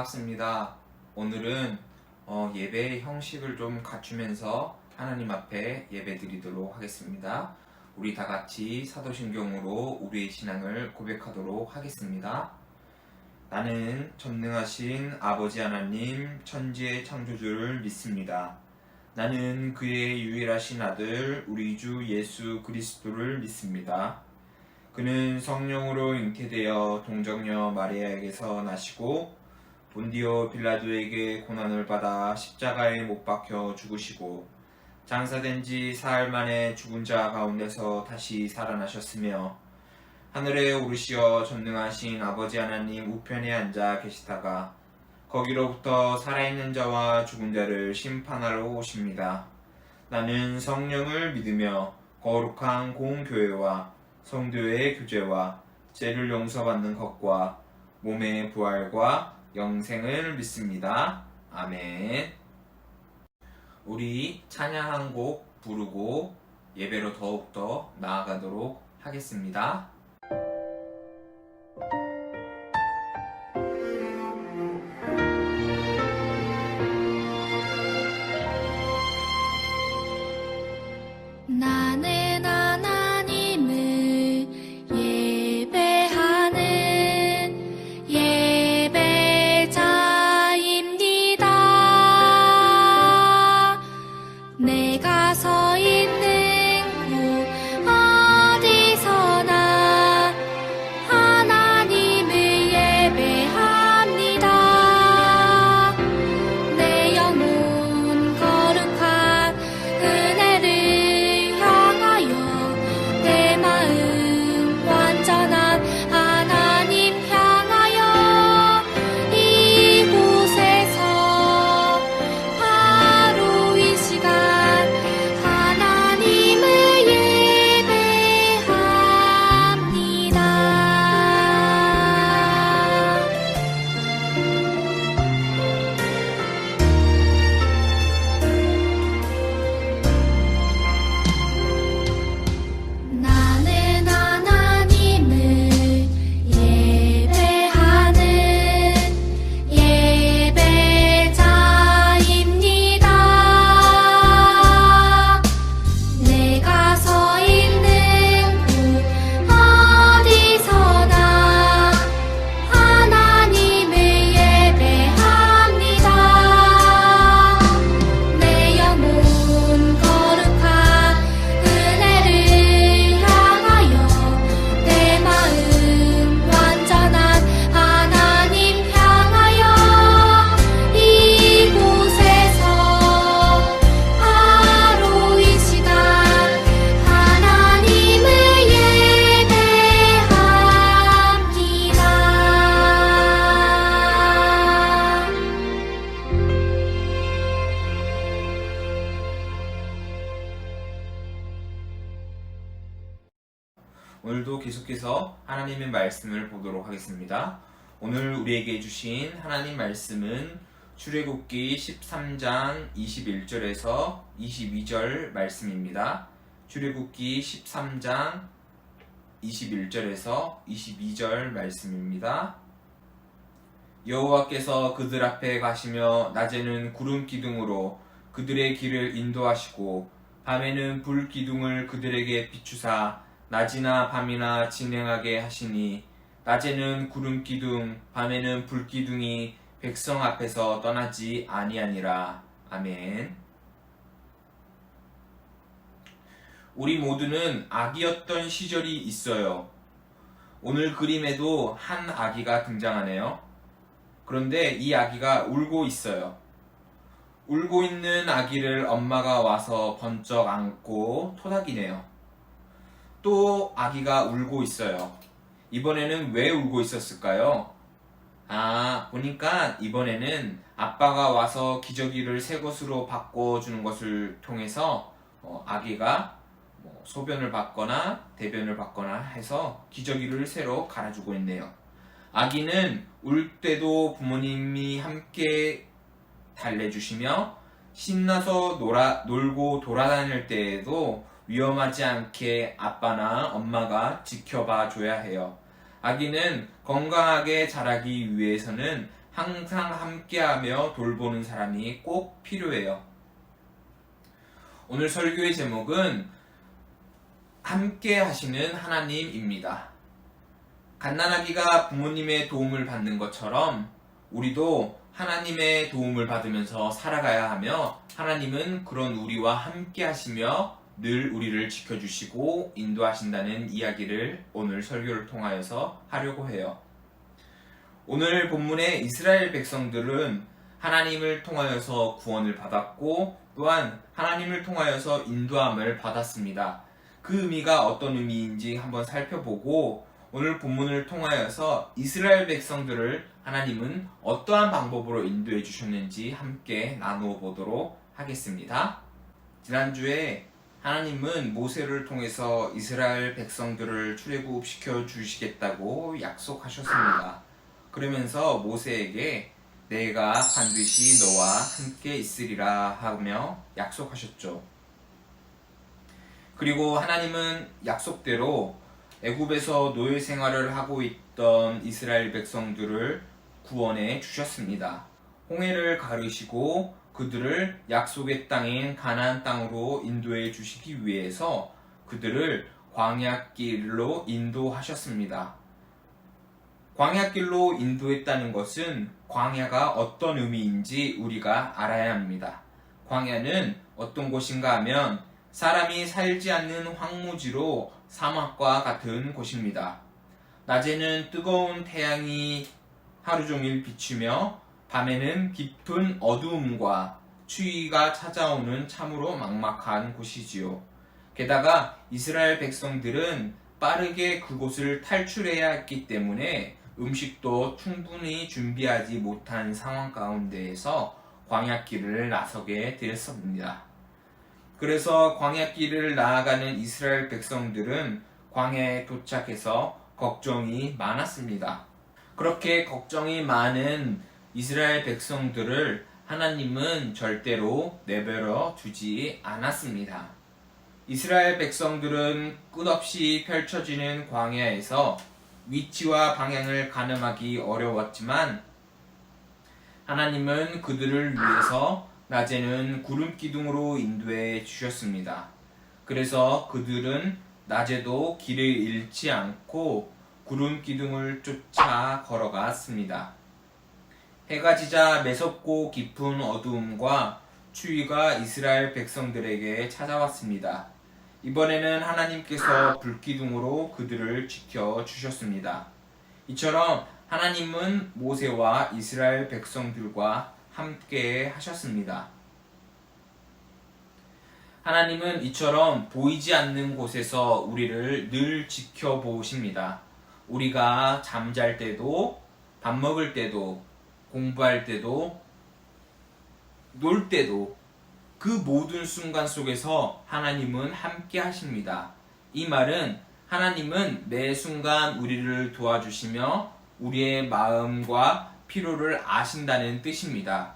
반갑습니다. 오늘은 예배 형식을 좀 갖추면서 하나님 앞에 예배 드리도록 하겠습니다. 우리 다 같이 사도신경으로 우리의 신앙을 고백하도록 하겠습니다. 나는 전능하신 아버지 하나님 천지의 창조주를 믿습니다. 나는 그의 유일하신 아들 우리 주 예수 그리스도를 믿습니다. 그는 성령으로 잉태되어 동정녀 마리아에게서 나시고 본디오 빌라도에게 고난을 받아 십자가에 못 박혀 죽으시고 장사된 지 사흘 만에 죽은 자 가운데서 다시 살아나셨으며 하늘에 오르시어 전능하신 아버지 하나님 우편에 앉아 계시다가 거기로부터 살아있는 자와 죽은 자를 심판하러 오십니다. 나는 성령을 믿으며 거룩한 공교회와 성도의 교제와 죄를 용서받는 것과 몸의 부활과 영생을 믿습니다. 아멘. 우리 찬양 한 곡 부르고 예배로 더욱더 나아가도록 하겠습니다. 나는 하나님을 예배하는 예배자입니다. 내가 서 있는 곳 어디서나 하나님을 예배합니다. 내 영혼 거룩한 은혜를 향하여 내 마음 완전한 하나님 향하여 이곳에서 바로 이 시간 하나님을 예배합니다. 나는 하나님을 예배하는 예배자입니다. 내가 서 있는 곳 어디서나 하나님을 예배합니다. 내 영혼 거룩한 은혜를 향하여 내 마음 완전한 하나님 향하여 이곳에서 바로 이 시간 하나님을 예배합니다. 오늘도 계속해서 하나님의 말씀을 보도록 하겠습니다. 오늘 우리에게 주신 하나님 말씀은 출애굽기 13장 21절에서 22절 말씀입니다. 출애굽기 13장 21절에서 22절 말씀입니다. 여호와께서 그들 앞에 가시며 낮에는 구름 기둥으로 그들의 길을 인도하시고 밤에는 불 기둥을 그들에게 비추사 낮이나 밤이나 진행하게 하시니 낮에는 구름 기둥 밤에는 불 기둥이 백성 앞에서 떠나지 아니하니라. 아멘. 우리 모두는 아기였던 시절이 있어요. 오늘 그림에도 한 아기가 등장하네요. 그런데 이 아기가 울고 있어요. 울고 있는 아기를 엄마가 와서 번쩍 안고 토닥이네요. 또 아기가 울고 있어요. 이번에는 왜 울고 있었을까요? 보니까 이번에는 아빠가 와서 기저귀를 새 것으로 바꿔주는 것을 통해서 아기가 소변을 받거나 대변을 받거나 해서 기저귀를 새로 갈아주고 있네요. 아기는 울 때도 부모님이 함께 달래주시며 신나서 놀고 돌아다닐 때에도 위험하지 않게 아빠나 엄마가 지켜봐 줘야 해요. 아기는 건강하게 자라기 위해서는 항상 함께하며 돌보는 사람이 꼭 필요해요. 오늘 설교의 제목은 함께 하시는 하나님입니다. 갓난아기가 부모님의 도움을 받는 것처럼 우리도 하나님의 도움을 받으면서 살아가야 하며, 하나님은 그런 우리와 함께 하시며 늘 우리를 지켜주시고 인도하신다는 이야기를 오늘 설교를 통하여서 하려고 해요. 오늘 본문의 이스라엘 백성들은 하나님을 통하여서 구원을 받았고 또한 하나님을 통하여서 인도함을 받았습니다. 그 의미가 어떤 의미인지 한번 살펴보고, 오늘 본문을 통하여서 이스라엘 백성들을 하나님은 어떠한 방법으로 인도해 주셨는지 함께 나누어 보도록 하겠습니다. 지난주에 하나님은 모세를 통해서 이스라엘 백성들을 출애굽시켜 주시겠다고 약속하셨습니다. 그러면서 모세에게 내가 반드시 너와 함께 있으리라 하며 약속하셨죠. 그리고 하나님은 약속대로 애굽에서 노예 생활을 하고 있던 이스라엘 백성들을 구원해 주셨습니다. 홍해를 가르시고 그들을 약속의 땅인 가나안 땅으로 인도해 주시기 위해서 그들을 광야길로 인도하셨습니다. 광야길로 인도했다는 것은 광야가 어떤 의미인지 우리가 알아야 합니다. 광야는 어떤 곳인가 하면 사람이 살지 않는 황무지로 사막과 같은 곳입니다. 낮에는 뜨거운 태양이 하루 종일 비추며 밤에는 깊은 어두움과 추위가 찾아오는 참으로 막막한 곳이지요. 게다가 이스라엘 백성들은 빠르게 그곳을 탈출해야 했기 때문에 음식도 충분히 준비하지 못한 상황 가운데에서 광야길을 나서게 되었습니다. 그래서 광야길을 나아가는 이스라엘 백성들은 광야에 도착해서 걱정이 많았습니다. 그렇게 걱정이 많은 이스라엘 백성들을 하나님은 절대로 내버려 두지 않았습니다. 이스라엘 백성들은 끝없이 펼쳐지는 광야에서 위치와 방향을 가늠하기 어려웠지만 하나님은 그들을 위해서 낮에는 구름 기둥으로 인도해 주셨습니다. 그래서 그들은 낮에도 길을 잃지 않고 구름 기둥을 쫓아 걸어갔습니다. 해가 지자 매섭고 깊은 어두움과 추위가 이스라엘 백성들에게 찾아왔습니다. 이번에는 하나님께서 불기둥으로 그들을 지켜주셨습니다. 이처럼 하나님은 모세와 이스라엘 백성들과 함께 하셨습니다. 하나님은 이처럼 보이지 않는 곳에서 우리를 늘 지켜보십니다. 우리가 잠잘 때도, 밥 먹을 때도, 공부할 때도, 놀 때도 그 모든 순간 속에서 하나님은 함께 하십니다. 이 말은 하나님은 매 순간 우리를 도와주시며 우리의 마음과 필요를 아신다는 뜻입니다.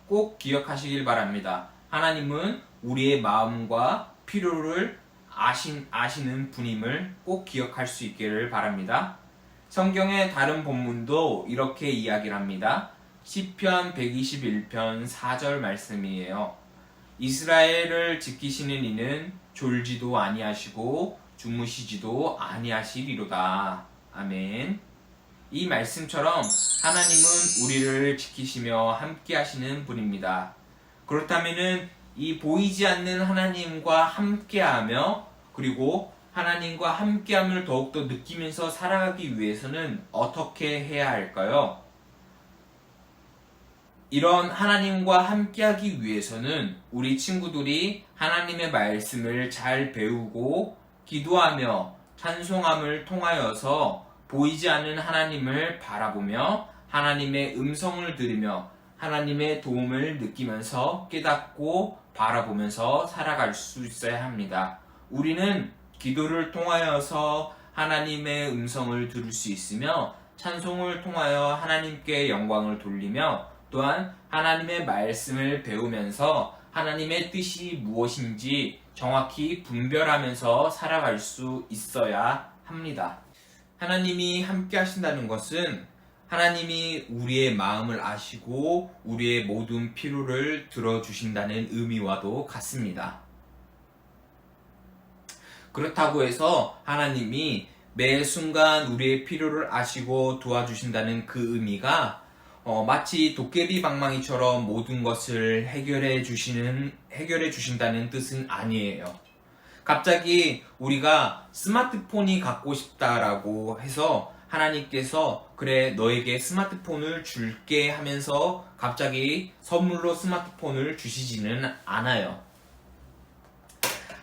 꼭 기억하시길 바랍니다. 하나님은 우리의 마음과 필요를 아시는 분임을 꼭 기억할 수 있기를 바랍니다. 성경의 다른 본문도 이렇게 이야기를 합니다. 시편 121편 4절 말씀이에요. 이스라엘을 지키시는 이는 졸지도 아니하시고 주무시지도 아니하시리로다. 아멘. 이 말씀처럼 하나님은 우리를 지키시며 함께 하시는 분입니다. 그렇다면은 이 보이지 않는 하나님과 함께하며 그리고 하나님과 함께함을 더욱더 느끼면서 살아가기 위해서는 어떻게 해야 할까요? 이런 하나님과 함께하기 위해서는 우리 친구들이 하나님의 말씀을 잘 배우고 기도하며 찬송함을 통하여서 보이지 않는 하나님을 바라보며 하나님의 음성을 들으며 하나님의 도움을 느끼면서 깨닫고 바라보면서 살아갈 수 있어야 합니다. 우리는 기도를 통하여서 하나님의 음성을 들을 수 있으며 찬송을 통하여 하나님께 영광을 돌리며 또한 하나님의 말씀을 배우면서 하나님의 뜻이 무엇인지 정확히 분별하면서 살아갈 수 있어야 합니다. 하나님이 함께 하신다는 것은 하나님이 우리의 마음을 아시고 우리의 모든 필요를 들어주신다는 의미와도 같습니다. 그렇다고 해서 하나님이 매 순간 우리의 필요를 아시고 도와주신다는 그 의미가 마치 도깨비 방망이처럼 모든 것을 해결해 주신다는 뜻은 아니에요. 갑자기 우리가 스마트폰이 갖고 싶다라고 해서 하나님께서 그래 너에게 스마트폰을 줄게 하면서 갑자기 선물로 스마트폰을 주시지는 않아요.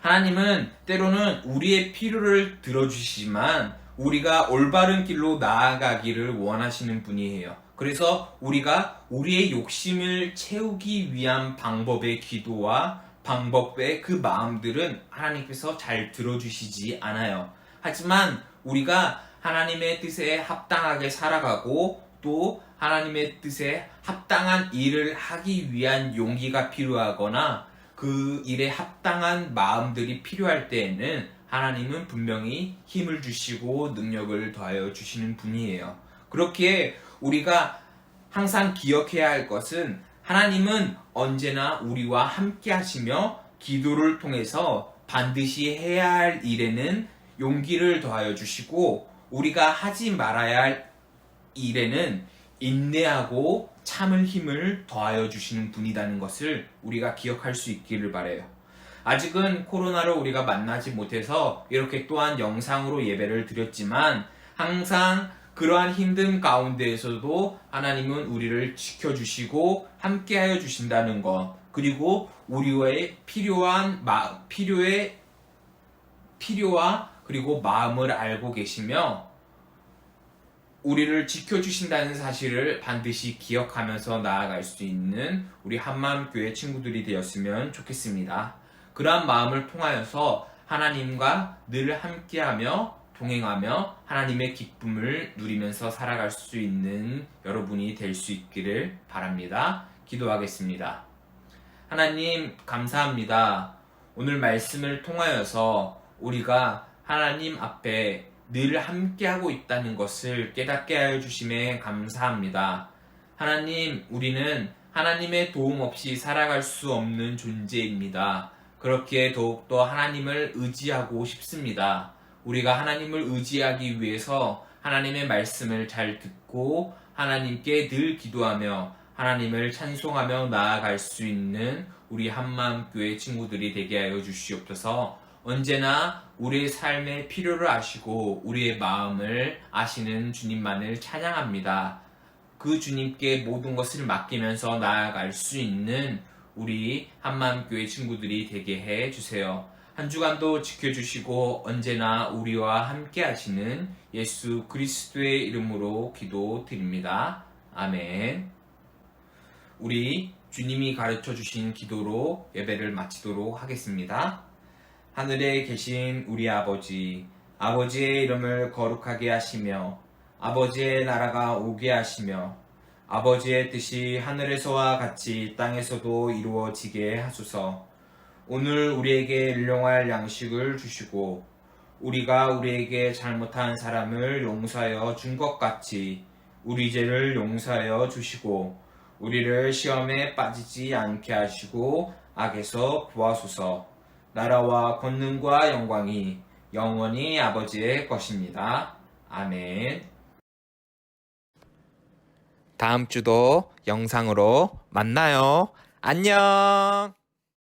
하나님은 때로는 우리의 필요를 들어주시지만 우리가 올바른 길로 나아가기를 원하시는 분이에요. 그래서 우리가 우리의 욕심을 채우기 위한 방법의 기도와 방법의 그 마음들은 하나님께서 잘 들어주시지 않아요. 하지만 우리가 하나님의 뜻에 합당하게 살아가고 또 하나님의 뜻에 합당한 일을 하기 위한 용기가 필요하거나 그 일에 합당한 마음들이 필요할 때에는 하나님은 분명히 힘을 주시고 능력을 더하여 주시는 분이에요. 그렇기에 우리가 항상 기억해야 할 것은 하나님은 언제나 우리와 함께 하시며 기도를 통해서 반드시 해야 할 일에는 용기를 더하여 주시고 우리가 하지 말아야 할 일에는 인내하고 참을 힘을 더하여 주시는 분이라는 것을 우리가 기억할 수 있기를 바라요. 아직은 코로나로 우리가 만나지 못해서 이렇게 또한 영상으로 예배를 드렸지만 항상 그러한 힘든 가운데에서도 하나님은 우리를 지켜주시고 함께하여 주신다는 것, 그리고 우리의 필요와 그리고 마음을 알고 계시며 우리를 지켜주신다는 사실을 반드시 기억하면서 나아갈 수 있는 우리 한마음교회 친구들이 되었으면 좋겠습니다. 그러한 마음을 통하여서 하나님과 늘 함께하며 동행하며 하나님의 기쁨을 누리면서 살아갈 수 있는 여러분이 될 수 있기를 바랍니다. 기도하겠습니다. 하나님 감사합니다. 오늘 말씀을 통하여서 우리가 하나님 앞에 늘 함께하고 있다는 것을 깨닫게 하여 주심에 감사합니다. 하나님, 우리는 하나님의 도움 없이 살아갈 수 없는 존재입니다. 그렇기에 더욱더 하나님을 의지하고 싶습니다. 우리가 하나님을 의지하기 위해서 하나님의 말씀을 잘 듣고 하나님께 늘 기도하며 하나님을 찬송하며 나아갈 수 있는 우리 한마음교회 친구들이 되게 하여 주시옵소서. 언제나 우리의 삶의 필요를 아시고 우리의 마음을 아시는 주님만을 찬양합니다. 그 주님께 모든 것을 맡기면서 나아갈 수 있는 우리 한마음교회 친구들이 되게 해 주세요. 한 주간도 지켜주시고 언제나 우리와 함께 하시는 예수 그리스도의 이름으로 기도드립니다. 아멘. 우리 주님이 가르쳐 주신 기도로 예배를 마치도록 하겠습니다. 하늘에 계신 우리 아버지, 아버지의 이름을 거룩하게 하시며 아버지의 나라가 오게 하시며 아버지의 뜻이 하늘에서와 같이 땅에서도 이루어지게 하소서. 오늘 우리에게 일용할 양식을 주시고 우리가 우리에게 잘못한 사람을 용서하여 준 것 같이 우리 죄를 용서하여 주시고 우리를 시험에 빠지지 않게 하시고 악에서 구하소서. 나라와 권능과 영광이 영원히 아버지의 것입니다. 아멘. 다음 주도 영상으로 만나요. 안녕.